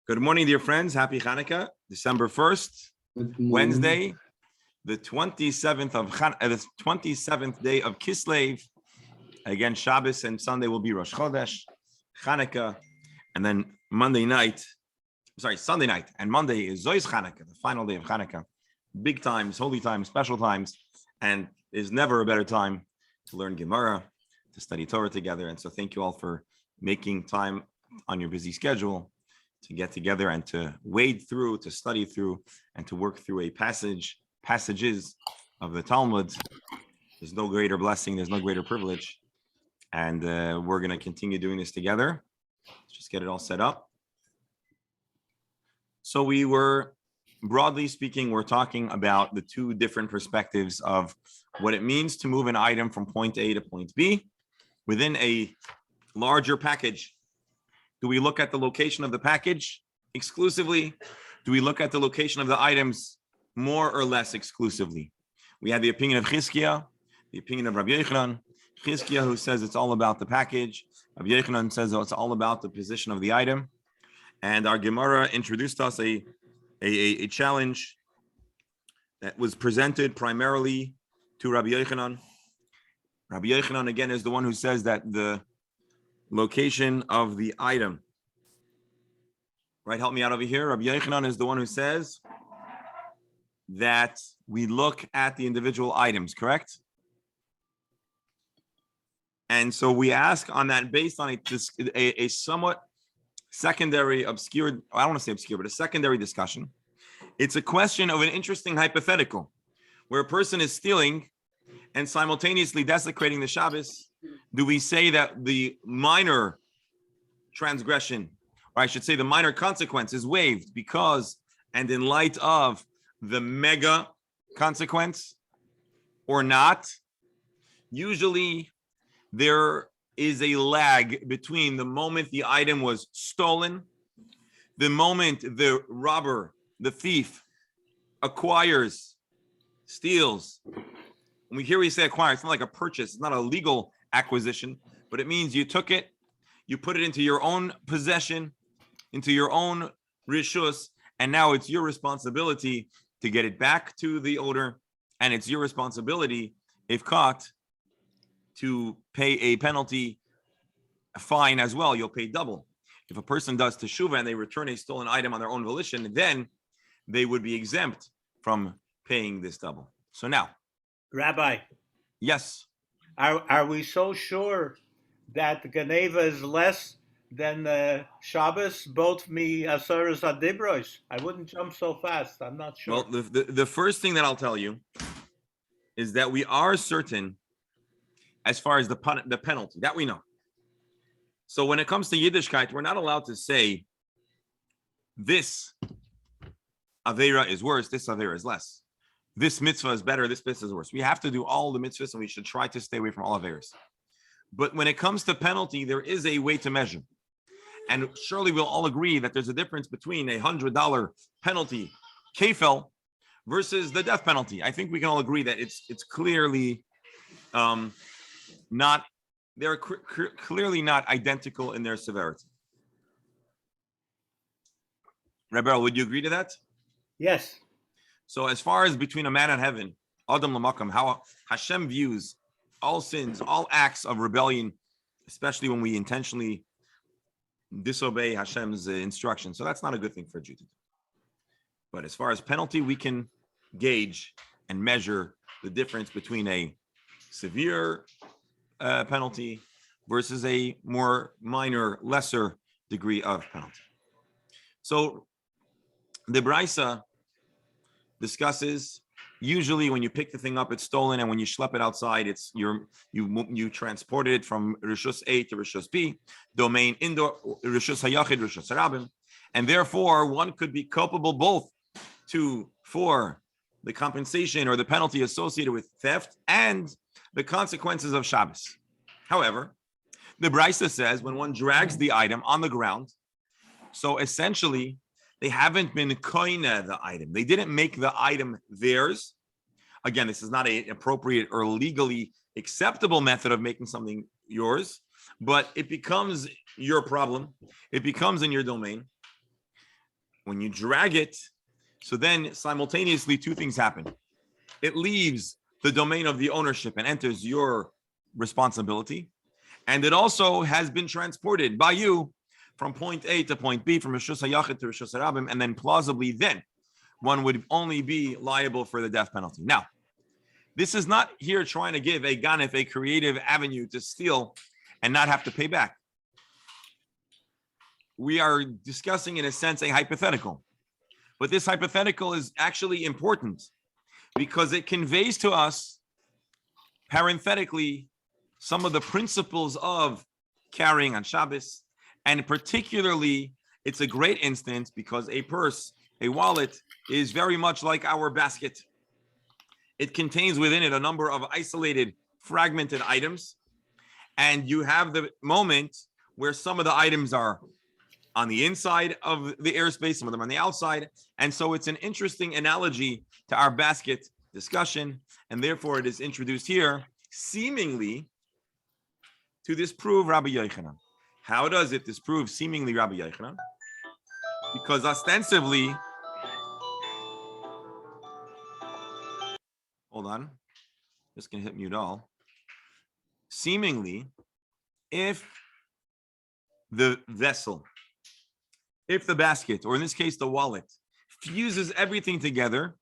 Good morning, dear friends. Happy Hanukkah, December 1st, Wednesday, the 27th the 27th day of Kislev. Again, Shabbos and Sunday will be Rosh Chodesh, Hanukkah, and then Sunday night and Monday is Zois Hanukkah, the final day of Hanukkah. Big times, holy times, special times, and there's never a better time to learn Gemara, to study Torah together. And so thank you all for making time on your busy schedule to get together and to wade through, to study through, and to work through passages of the Talmud. There's no greater blessing, there's no greater privilege. And we're going to continue doing this together. Let's just get it all set up. So broadly speaking, we're talking about the two different perspectives of what it means to move an item from point A to point B within a larger package. Do we look at the location of the package exclusively? Do we look at the location of the items more or less exclusively? We had the opinion of Chizkiah, the opinion of Rabbi Yochanan. Chizkiah, who says it's all about the package. Rabbi Yochanan says it's all about the position of the item. And our Gemara introduced us a challenge that was presented primarily to Rabbi Yochanan. Rabbi Yochanan, again, is the one who says that the location of the item, right? Help me out over here. Rabbi Yochanan is the one who says that we look at the individual items, correct? And so we ask on that based on a somewhat secondary, obscure, I don't want to say obscure, but a secondary discussion. It's a question of an interesting hypothetical where a person is stealing and simultaneously desecrating the Shabbos. Do we say that the minor transgression, or I should say the minor consequence, is waived because and in light of the mega consequence or not? Usually there is a lag between the moment the item was stolen, the moment the robber, the thief, steals. When we say acquire, it's not like a purchase, it's not a legal acquisition, but it means you took it, you put it into your own possession, into your own rishus, and now it's your responsibility to get it back to the owner, and it's your responsibility, if caught, to pay a penalty, a fine as well. You'll pay double. If a person does teshuvah and they return a stolen item on their own volition, then they would be exempt from paying this double. So now, Rabbi, yes. Are we so sure that the Geneva is less than Shabbos, both me Asaras Adibros? I wouldn't jump so fast. I'm not sure. Well, the first thing that I'll tell you is that we are certain as far as the penalty, that we know. So when it comes to Yiddishkeit, we're not allowed to say this Aveira is worse, this Aveira is less. This mitzvah is better, this mitzvah is worse. We have to do all the mitzvahs and we should try to stay away from all Aveiras. But when it comes to penalty, there is a way to measure. And surely we'll all agree that there's a difference between $100 penalty, kefel, versus the death penalty. I think we can all agree that it's clearly they're clearly not identical in their severity. Rebel, would you agree to that? Yes. So as far as between a man and heaven, Adam Lamakam, how Hashem views all sins, all acts of rebellion, especially when we intentionally disobey Hashem's instruction. So that's not a good thing for a Jew to do. But as far as penalty, we can gauge and measure the difference between a severe penalty versus a more minor, lesser degree of penalty. So the Braisa discusses usually when you pick the thing up, it's stolen, and when you schlep it outside, it's you transported it from Rishus A to Rishus B, domain indoor, Rishus Hayachid, Rishus Harabim, and therefore one could be culpable both for the compensation or the penalty associated with theft and the consequences of Shabbos. However, the Braisa says when one drags the item on the ground, so essentially they haven't been koine the item. They didn't make the item theirs. Again, this is not an appropriate or legally acceptable method of making something yours, but it becomes your problem. It becomes in your domain. when you drag it, so then simultaneously two things happen. It leaves the domain of the ownership and enters your responsibility. And it also has been transported by you from point A to point B, from Rishus HaYachid to Rishus HaRabim, and then plausibly then one would only be liable for the death penalty. Now, this is not here trying to give a ganef a creative avenue to steal and not have to pay back. We are discussing, in a sense, a hypothetical. But this hypothetical is actually important because it conveys to us, parenthetically, some of the principles of carrying on Shabbos. And particularly, it's a great instance because a purse, a wallet, is very much like our basket. It contains within it a number of isolated, fragmented items. And you have the moment where some of the items are on the inside of the airspace, some of them on the outside. And so it's an interesting analogy to our basket discussion. And therefore, it is introduced here, seemingly, to disprove Rabbi Yochanan. How does it disprove seemingly Rabbi Yochanan? Because ostensibly, hold on, just gonna hit mute all. Seemingly, if the vessel, if the basket, or in this case, the wallet, fuses everything together,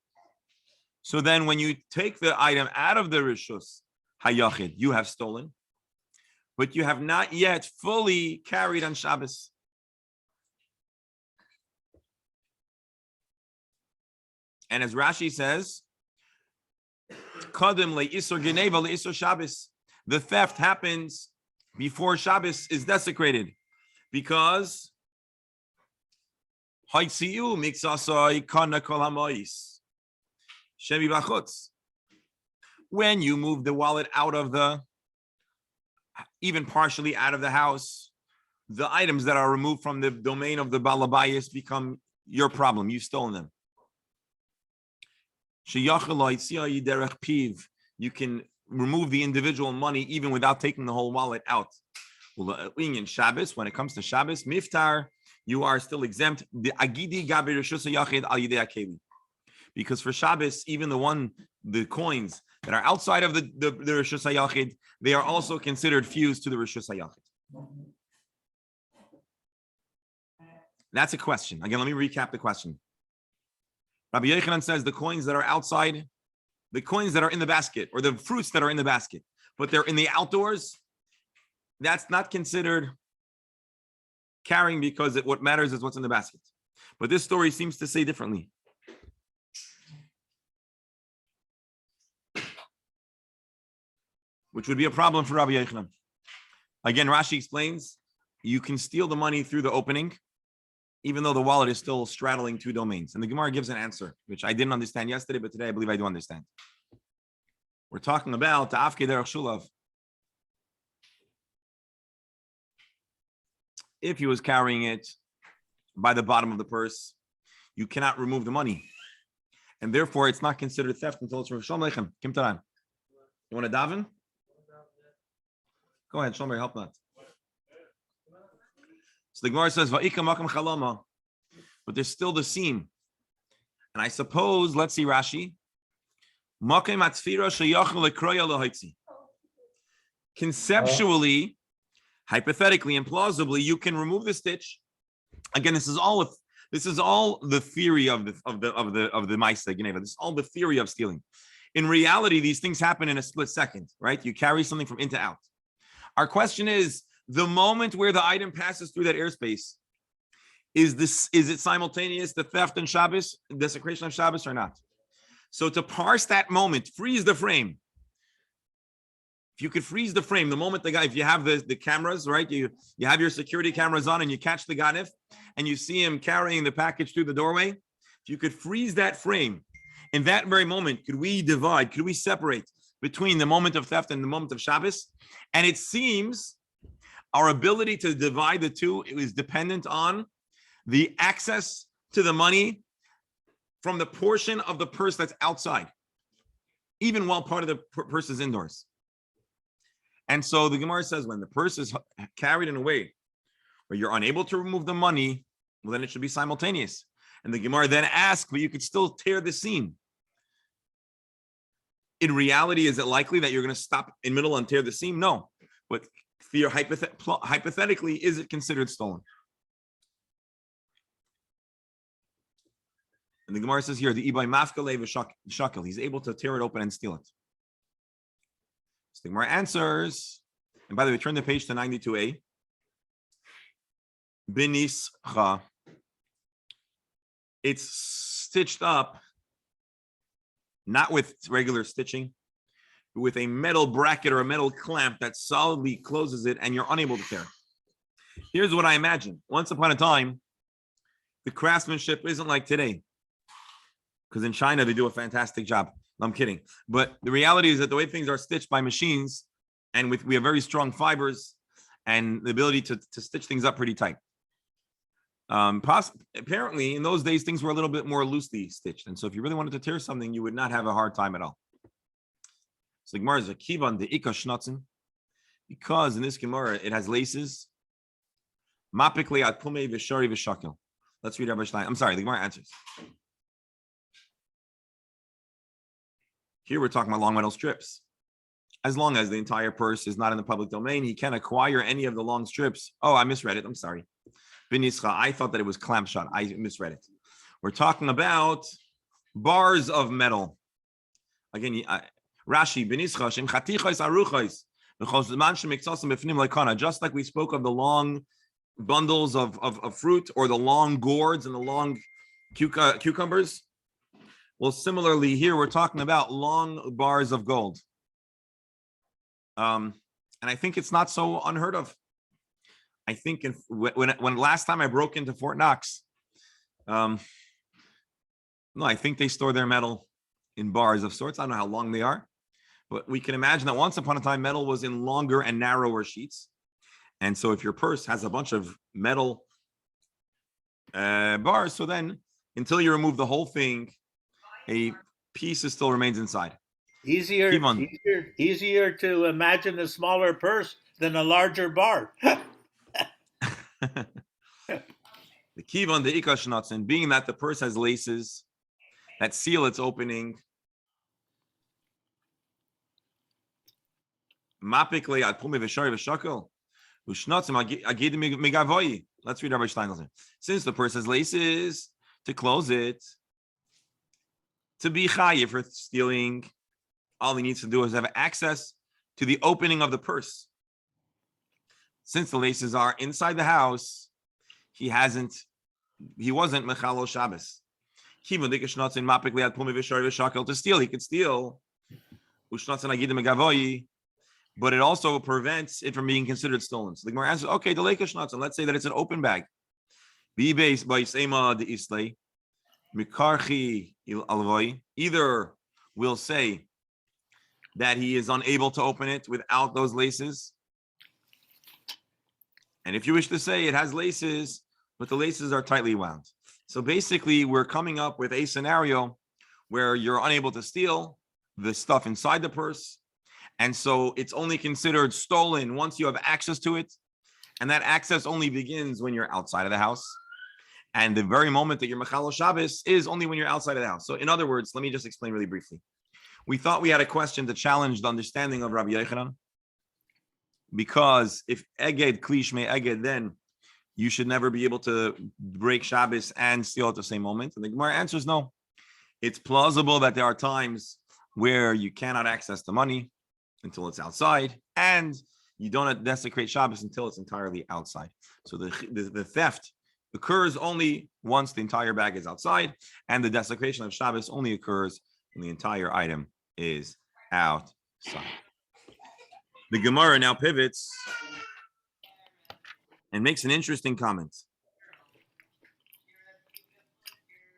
so then when you take the item out of the Rishus HaYachid, you have stolen, but you have not yet fully carried on Shabbos. And as Rashi says, Kadem le'isur geneva le'isur Shabbos. The theft happens before Shabbos is desecrated, because Haitziu mixasai kana kol hamois shemi bachutz. When you move the wallet out of the, even partially out of the house, the items that are removed from the domain of the balabayas become your problem. You've stolen them. You can remove the individual money even without taking the whole wallet out. In Shabbos, when it comes to Shabbos, miftar, you are still exempt. Because for Shabbos, even the coins that are outside of the Rishus HaYachid, they are also considered fused to the Rishus HaYachid. That's a question. Again, let me recap the question. Rabbi Yochanan says the coins that are outside, the coins that are in the basket, or the fruits that are in the basket, but they're in the outdoors, that's not considered carrying, because what matters is what's in the basket. But this story seems to say differently. Which would be a problem for Rabbi Yochanan. Again, Rashi explains, you can steal the money through the opening, even though the wallet is still straddling two domains. And the Gemara gives an answer, which I didn't understand yesterday, but today I believe I do understand. We're talking about Ta'afke Derech Shulav. If he was carrying it by the bottom of the purse, you cannot remove the money. And therefore, it's not considered theft until it's from Shalom Aleichem. Kim Taran. You want to daven? Go ahead, Shalom, help not. So the Gemara says, "Va'ika makam chalama," but there's still the seam. And I suppose, let's see Rashi. Makam atzfira sheyachol lekroya lohaitzi. Conceptually, hypothetically, and plausibly, you can remove the stitch. Again, this is all the theory of the Maisa Geneva. This is all the theory of stealing. In reality, these things happen in a split second, right? You carry something from in to out. Our question is, the moment where the item passes through that airspace, is it simultaneous, the theft and Shabbos, desecration of Shabbos, or not? So to parse that moment, freeze the frame. If you could freeze the frame, the moment the guy, if you have the cameras, right? You have your security cameras on and you catch the ganef and you see him carrying the package through the doorway. If you could freeze that frame, in that very moment, could we separate between the moment of theft and the moment of Shabbos? And it seems our ability to divide the two is dependent on the access to the money from the portion of the purse that's outside, even while part of the purse is indoors. And so the Gemara says, when the purse is carried in a way where you're unable to remove the money, well, then it should be simultaneous. And the Gemara then asks, but you could still tear the seam. In reality, is it likely that you're going to stop in middle and tear the seam? No. But hypothetically, is it considered stolen? And the Gemara says here, the Ibay Mafkale v'shakel, he's able to tear it open and steal it. So the Gemara answers, and by the way, turn the page to 92a. Binischa, it's stitched up, not with regular stitching, but with a metal bracket or a metal clamp that solidly closes it, and you're unable to tear it. Here's what I imagine. Once upon a time, the craftsmanship isn't like today. Because in China, they do a fantastic job. No, I'm kidding. But the reality is that the way things are stitched by machines, and we have very strong fibers and the ability to stitch things up pretty tight. Apparently, in those days, things were a little bit more loosely stitched. And so if you really wanted to tear something, you would not have a hard time at all. So the Gemara is a kivan de ika shnatzen, because in this Gemara, it has laces. Mapikle at pume v'shari v'shakel. Let's read Rabbi Stein. I'm sorry, the Gemara answers. Here we're talking about long metal strips. As long as the entire purse is not in the public domain, he can acquire any of the long strips. Oh, I misread it. I'm sorry. Binischa, I thought that it was clamp shot. I misread it. We're talking about bars of metal. Again, Rashi, Binischa, Shem Chatichos Aruchos, just like we spoke of the long bundles of fruit or the long gourds and the long cucumbers. Well, similarly, here we're talking about long bars of gold. And I think it's not so unheard of. I think when last time I broke into Fort Knox, no, I think they store their metal in bars of sorts. I don't know how long they are, but we can imagine that once upon a time, metal was in longer and narrower sheets. And so if your purse has a bunch of metal bars, so then until you remove the whole thing, a piece still remains inside. Easier to imagine a smaller purse than a larger bar. The kivan the ikashnatzen, being that the purse has laces that seal its opening. Mapikle at pume v'shari v'shakel ushnatzim agidim megavoyi. Let's read Rabbi Steinhauser. Since the purse has laces to close it, to be chayiv for stealing, all he needs to do is have access to the opening of the purse. Since the laces are inside the house, he wasn't mechalo Shabbos. To steal, he could steal, but it also prevents it from being considered stolen. So the Gemara answers, okay, the lekashnatzen, let's say that it's an open bag. Either we'll say that he is unable to open it without those laces. And if you wish to say it has laces, but the laces are tightly wound. So basically, we're coming up with a scenario where you're unable to steal the stuff inside the purse. And so it's only considered stolen once you have access to it. And that access only begins when you're outside of the house. And the very moment that you're Mechalo Shabbos is only when you're outside of the house. So in other words, let me just explain really briefly. We thought we had a question to challenge the understanding of Rabbi Yochanan. Because if Eged Klish me Eged, then you should never be able to break Shabbos and steal at the same moment. And the Gemara answers no. It's plausible that there are times where you cannot access the money until it's outside, and you don't desecrate Shabbos until it's entirely outside. So the theft occurs only once the entire bag is outside, and the desecration of Shabbos only occurs when the entire item is outside. The Gemara now pivots and makes an interesting comment.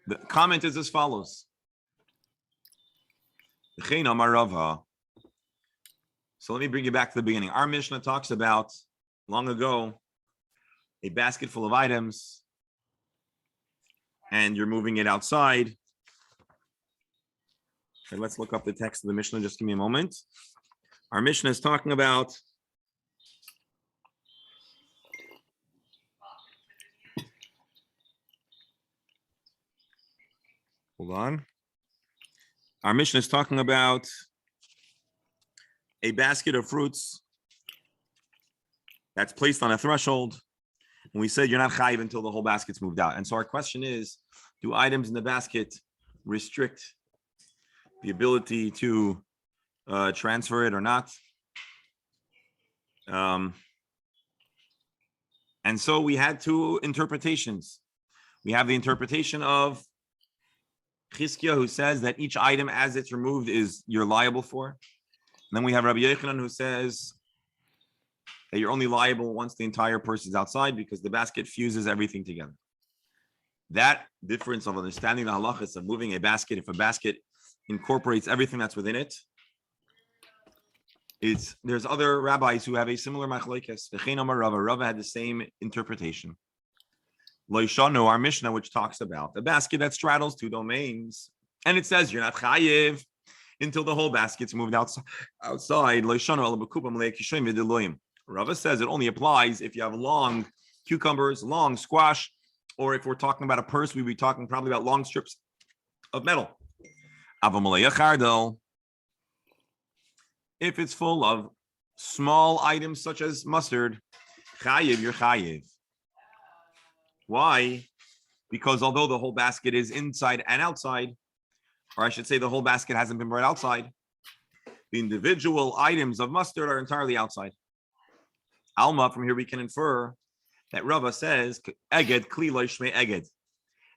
The comment is as follows. So let me bring you back to the beginning. Our Mishnah talks about, long ago, a basket full of items, and you're moving it outside. Okay, let's look up the text of the Mishnah. Just give me a moment. Our Mishnah is talking about Hold on. Our mission is talking about a basket of fruits that's placed on a threshold. And we said you're not chayiv until the whole basket's moved out. And so our question is, do items in the basket restrict the ability to transfer it or not? And so we had two interpretations. We have the interpretation of Chizkiah, who says that each item as it's removed is you're liable for. And then we have Rabbi Yochanan, who says that you're only liable once the entire person's outside because the basket fuses everything together. That difference of understanding the halachas of moving a basket, if a basket incorporates everything that's within it, there's other rabbis who have a similar machlokes. Rava had the same interpretation. Loishanu, our Mishnah, which talks about a basket that straddles two domains, and it says you're not chayiv until the whole basket's moved outside. Rava says it only applies if you have long cucumbers, long squash, or if we're talking about a purse, we'd be talking probably about long strips of metal. If it's full of small items such as mustard, chayiv, you're chayiv. Why? Because although the whole basket is inside and outside, or I should say the whole basket hasn't been brought outside, the individual items of mustard are entirely outside. Alma, from here we can infer that Rava says, eged, kli lo shmei eged.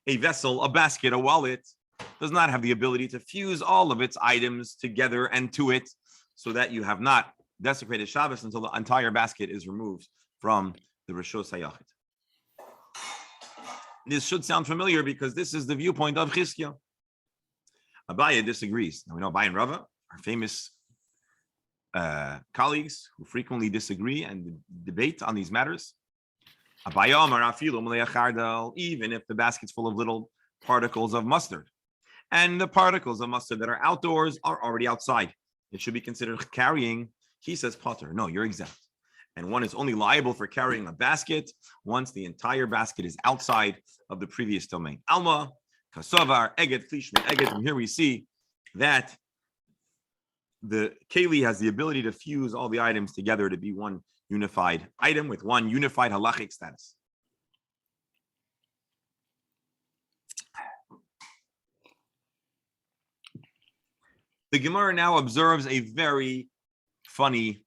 A vessel, a basket, a wallet, does not have the ability to fuse all of its items together and to it, so that you have not desecrated Shabbos until the entire basket is removed from the Rishos HaYachid. This should sound familiar because this is the viewpoint of Chizkiah. Abaye disagrees. Now we know Abaye and Rava are famous colleagues who frequently disagree and debate on these matters. Abaye Amar afilu malei chardal, even if the basket's full of little particles of mustard, and the particles of mustard that are outdoors are already outside, it should be considered carrying. He says potter. No, you're exempt. And one is only liable for carrying a basket once the entire basket is outside of the previous domain. Alma, kasovar, eged, klishme, eged. From here we see that the keli has the ability to fuse all the items together to be one unified item with one unified halachic status. The Gemara now observes a very funny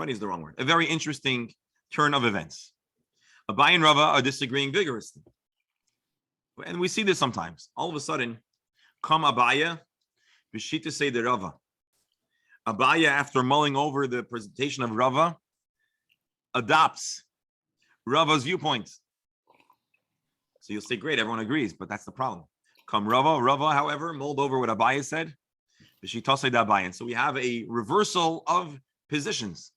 is the wrong word, a very interesting turn of events. Abaye and Rava are disagreeing vigorously. And we see this sometimes. All of a sudden, come Abaye, B'shita say the Rava. Abaye, after mulling over the presentation of Rava, adopts Rava's viewpoint. So you'll say, great, everyone agrees, but that's the problem. Come Rava, however, mulled over what Abaye said. B'shita say the Abaye. And so we have a reversal of positions,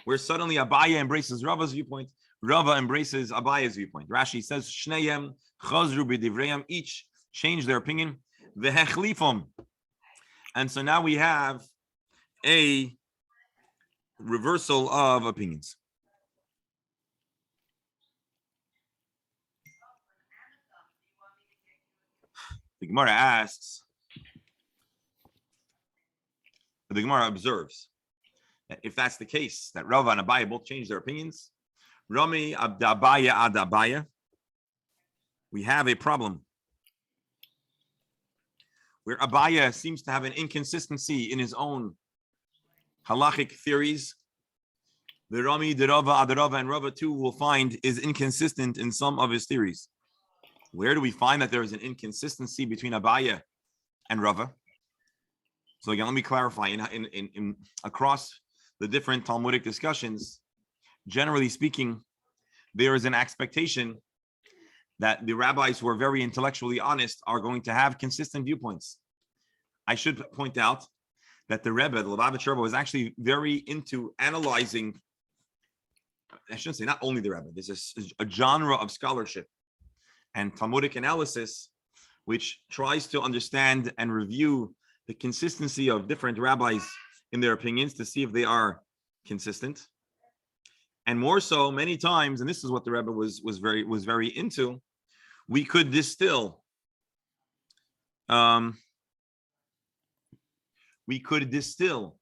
where suddenly Abaye embraces Rava's viewpoint, Rava embraces Abaye's viewpoint. Rashi says, Shneyem chazru b'divreyam, each changed their opinion, v'hechlifom. And so now we have a reversal of opinions. The Gemara asks, the Gemara observes, if that's the case, that Rava and Abaye both changed their opinions, Rami Abdabaya Adabaya, we have a problem where Abaye seems to have an inconsistency in his own halachic theories. The Rami, the Rava, Adarava, and Rava too will find is inconsistent in some of his theories. Where do we find that there is an inconsistency between Abaye and Rava? So again, let me clarify. In across the different Talmudic discussions, generally speaking, there is an expectation that the rabbis who are very intellectually honest are going to have consistent viewpoints. I should point out that the Rebbe, the Lubavitch Rebbe, was actually very into analyzing. I shouldn't say not only the Rebbe. There's a genre of scholarship and Talmudic analysis which tries to understand and review the consistency of different rabbis in their opinions to see if they are consistent. And more so, many times, and this is what the Rebbe was very into, we could distill we could distill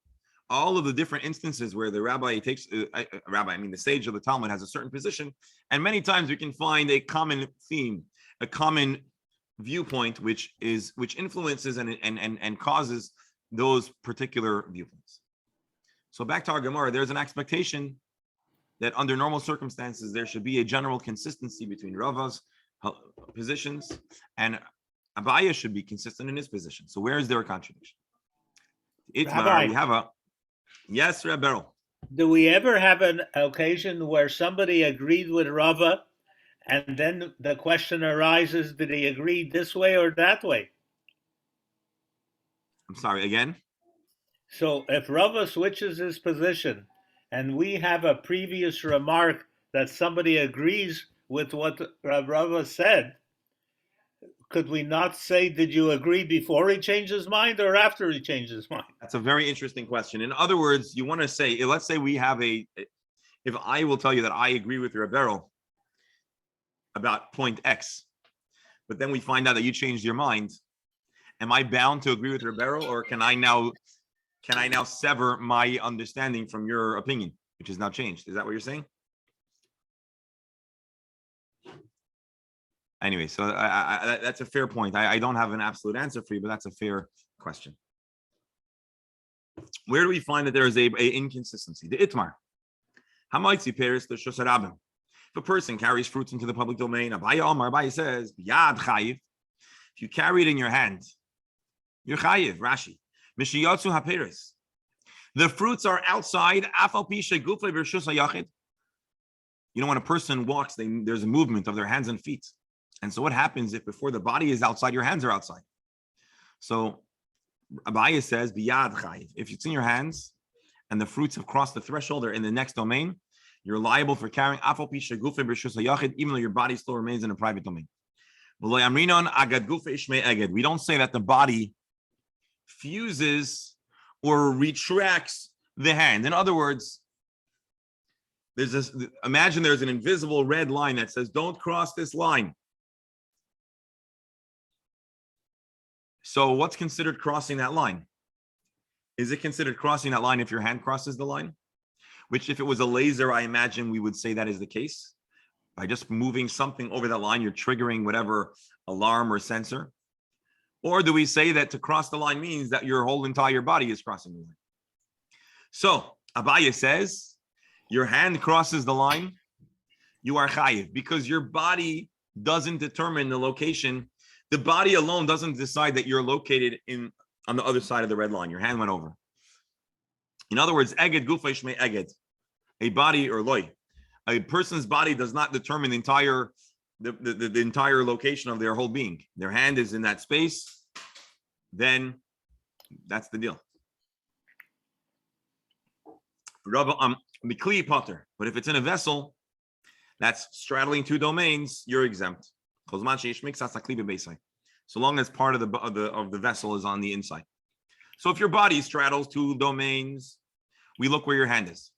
all of the different instances where the rabbi takes the sage of the Talmud has a certain position, and many times we can find a common theme, a common viewpoint, which influences and causes those particular viewpoints. So back to our Gemara, there's an expectation that under normal circumstances there should be a general consistency between Rava's positions, and Abaya should be consistent in his position. So where is there a contradiction? Rabbi, we have a yes, Rabbi Beryl. Do we ever have an occasion where somebody agreed with Rava, and then the question arises, did he agree this way or that way? I'm sorry, again? So if Rava switches his position, and we have a previous remark that somebody agrees with what Rava said, could we not say, did you agree before he changed his mind or after he changed his mind? That's a very interesting question. In other words, you want to say, let's say we have if I will tell you that I agree with Rabbi Beryl about point X, but then we find out that you changed your mind, am I bound to agree with Rabbi Beryl, or can I now sever my understanding from your opinion, which is now changed? Is that what you're saying? Anyway, so that's a fair point. I don't have an absolute answer for you, but that's a fair question. Where do we find that there is a inconsistency? The Itmar. Hamaitzi Paris the Shosarabim. If a person carries fruits into the public domain, Abaya says, Yad Chayiv. If you carry it in your hand, you're Chayiv, Rashi. Mishiyotsu HaPeris. The fruits are outside. Afal Pisha Gufle Bershus HaYachid. You know, when a person walks, there's a movement of their hands and feet. And so what happens if before the body is outside, your hands are outside? So Abaya says, Biyad Chayiv. If it's in your hands and the fruits have crossed the threshold or in the next domain, you're liable for carrying Afal Pisha Gufle Bershus HaYachid, even though your body still remains in a private domain. We don't say that the body fuses or retracts the hand. In other words, imagine there's an invisible red line that says, don't cross this line. So what's considered crossing that line? Is it considered crossing that line if your hand crosses the line? Which if it was a laser, I imagine we would say that is the case. By just moving something over that line, you're triggering whatever alarm or sensor. Or do we say that to cross the line means that your whole entire body is crossing the line? So Abaya says, your hand crosses the line, you are chayiv, because your body doesn't determine the location. The body alone doesn't decide that you're located on the other side of the red line. Your hand went over. In other words, eged gufa ishmei eged, a body or loy, a person's body does not determine the entire location of their whole being. Their hand is in that space, then that's the deal. Mikli potter, but if it's in a vessel that's straddling two domains, you're exempt. So long as part of the vessel is on the inside. So if your body straddles two domains, we look where your hand is.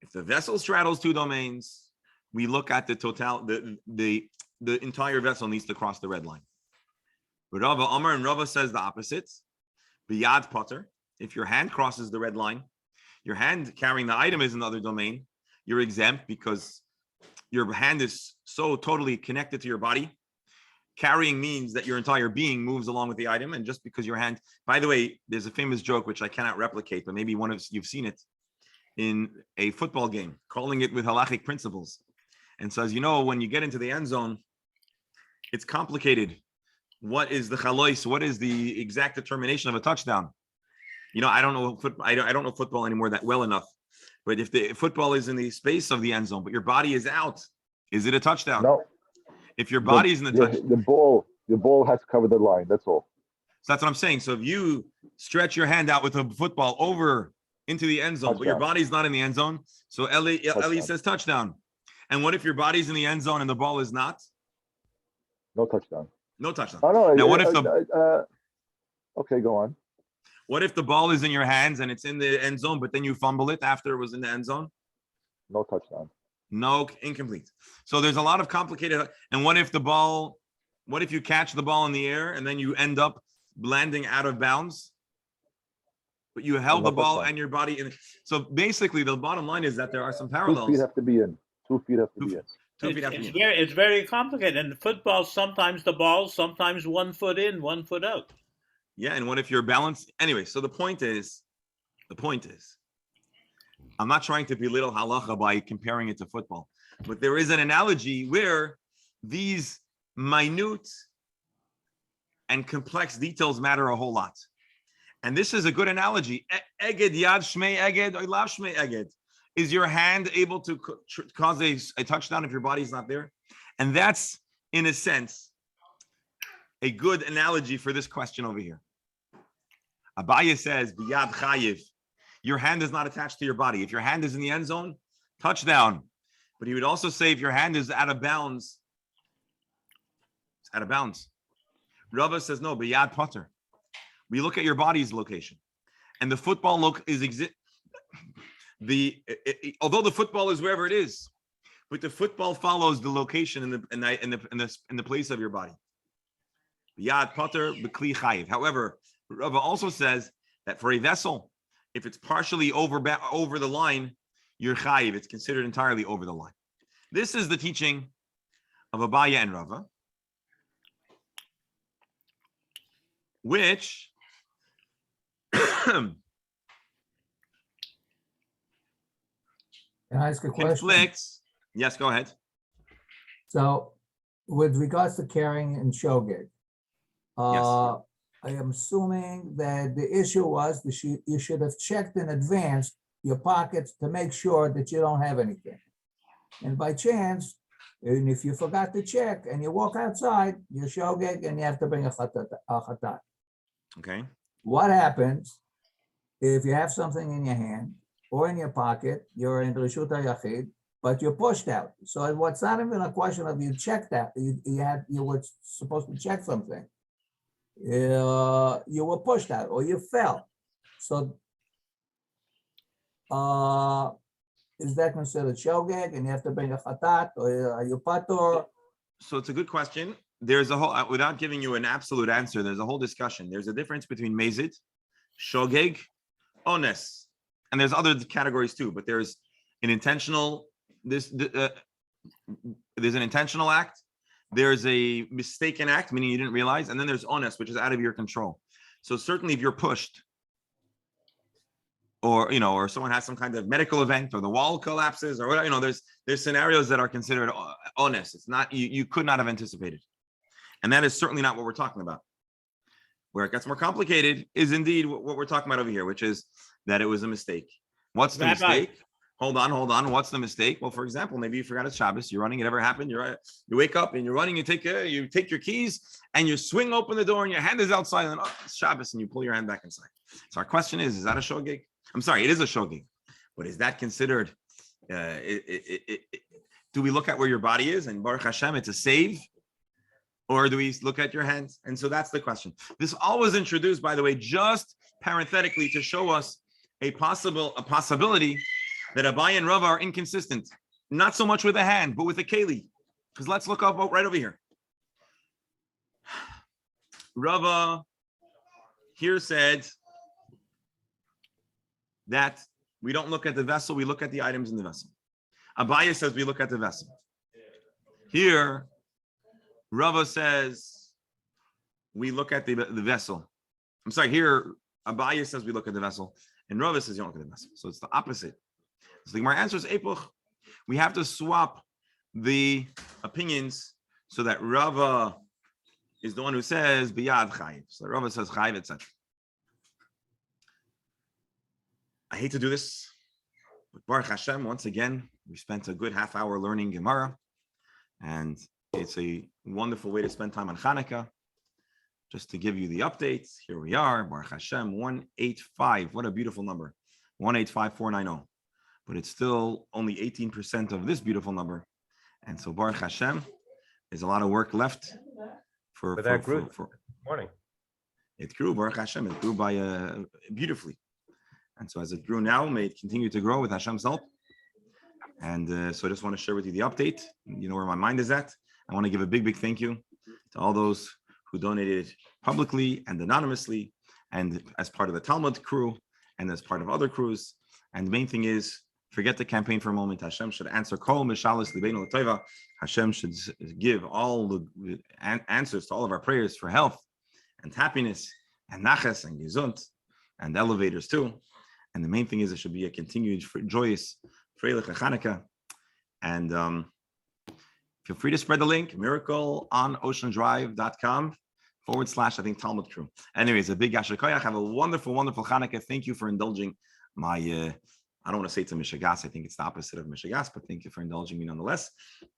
If the vessel straddles two domains, we look at the total. The entire vessel needs to cross the red line. Rava Amar and Rava says the opposite. Biyad potter. If your hand crosses the red line, your hand carrying the item is in the other domain, you're exempt because your hand is so totally connected to your body. Carrying means that your entire being moves along with the item. And just because your hand, by the way, there's a famous joke, which I cannot replicate, but maybe you've seen it in a football game, calling it with halachic principles. And says, when you get into the end zone, it's complicated. What is the chalois? What is the exact determination of a touchdown? I don't know I don't know football anymore that well enough. But if the football is in the space of the end zone, but your body is out, is it a touchdown? No. If your body is in the touchdown, the ball has to cover the line. That's all. So that's what I'm saying. So if you stretch your hand out with a football over into the end zone, but your body's not in the end zone, so Eli says touchdown. And what if your body's in the end zone and the ball is not? No touchdown. No touchdown. Oh, no. Now, what if okay, go on. What if the ball is in your hands and it's in the end zone, but then you fumble it after it was in the end zone? No touchdown. No, incomplete. So there's a lot of complicated. And what if the ball What if you catch the ball in the air and then you end up landing out of bounds? But you held the ball and your body in. So basically, the bottom line is that there are some 2 parallels. feet have to be in. 2 feet have to be in. 2 feet have to be in. It's very complicated. And football, sometimes the ball, sometimes 1 foot in, 1 foot out. Yeah, and what if you're balanced? Anyway, so the point is, I'm not trying to belittle halacha by comparing it to football, but there is an analogy where these minute and complex details matter a whole lot. And this is a good analogy. Eged yad shmei eged or lav shmei eged. Is your hand able to cause a touchdown if your body's not there? And that's, in a sense, a good analogy for this question over here. Abaya says, biyad chayiv. Your hand is not attached to your body. If your hand is in the end zone, touchdown. But he would also say if your hand is out of bounds, it's out of bounds. Rava says, no, biyad potter. We look at your body's location. And the football although the football is wherever it is, but the football follows the location in the place of your body. Biyad potter b'kli chayiv. However, Rava also says that for a vessel, if it's partially over the line, you're chayiv. It's considered entirely over the line. This is the teaching of Abaya and Rava, which Can I ask a question? conflicts. Yes, go ahead. So with regards to carrying and shogeg, I am assuming that the issue was that you should have checked in advance your pockets to make sure that you don't have anything. And by chance, and if you forgot to check and you walk outside, you're shogeg and you have to bring a chatat. Okay. What happens if you have something in your hand or in your pocket, you're in Rishut HaYachid, but you're pushed out? So what's not even a question of you checked that, you were supposed to check something. You were pushed out or you fell. So is that considered shogeg and you have to bring a chatat, or are you patur? So it's a good question. There's a whole, without giving you an absolute answer, there's a whole discussion. There's a difference between mezid, shogeg, ones, and there's other categories too. But there's an intentional there's an intentional act. There's a mistaken act, meaning you didn't realize, and then there's ones, which is out of your control. So certainly, if you're pushed, or or someone has some kind of medical event, or the wall collapses, or whatever, there's scenarios that are considered honest. It's not you could not have anticipated, and that is certainly not what we're talking about. Where it gets more complicated is indeed what we're talking about over here, which is that it was a mistake. What's the mistake? Hold on. What's the mistake? Well, for example, maybe you forgot it's Shabbos. You're running. It ever happened? You wake up and you're running. You take your keys and you swing open the door and your hand is outside, and it's Shabbos, and you pull your hand back inside. So our question is that a shogeg? I'm sorry, it is a shogeg, but is that considered? Do we look at where your body is and Baruch Hashem, it's a save, or do we look at your hands? And so that's the question. This all was introduced, by the way, just parenthetically to show us a possibility that Abai and Rava are inconsistent, not so much with a hand, but with a keli. Because let's look up right over here. Rava here said that we don't look at the vessel, we look at the items in the vessel. Abaya says we look at the vessel. Here, Rava says we look at the vessel. I'm sorry, here, Abaya says we look at the vessel, and Rava says you don't look at the vessel. So it's the opposite. So the Gemara answers Epoch. We have to swap the opinions so that Rava is the one who says biyad chayiv. So Rava says chayiv, etc. I hate to do this, but Baruch Hashem, once again, we spent a good half hour learning Gemara, and it's a wonderful way to spend time on Hanukkah. Just to give you the updates, here we are, Baruch Hashem, 185. What a beautiful number, 185490. But it's still only 18% of this beautiful number. And so Baruch Hashem, there's a lot of work left for Morning. It grew, Baruch Hashem, it grew by beautifully. And so as it grew now, may it continue to grow with Hashem's help. And so I just want to share with you the update. You know where my mind is at. I want to give a big, big thank you to all those who donated publicly and anonymously, and as part of the Talmud crew, and as part of other crews. And the main thing is, forget the campaign for a moment. Hashem should answer kol mishalis libeinu l'tova. Hashem should give all the answers to all of our prayers for health and happiness and naches and gezunt and elevators too. And the main thing is it should be a continued joyous Freilich Hanukkah. And feel free to spread the link, miracleonoceandrive.com / I think Talmud crew. Anyways, a big Yasher Koyach. Have a wonderful, wonderful Hanukkah. Thank you for indulging my, I don't want to say it's a Mishagas. I think it's the opposite of Mishagas, but thank you for indulging me nonetheless.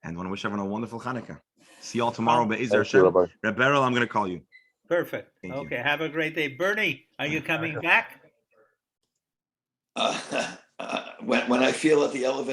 And I want to wish everyone a wonderful Hanukkah. See you all tomorrow. Be'ezer Hashem. Rabbi. Rebberal, I'm going to call you. Perfect. Thank you. Okay, have a great day. Bernie, are you coming back? When I feel at the elevator.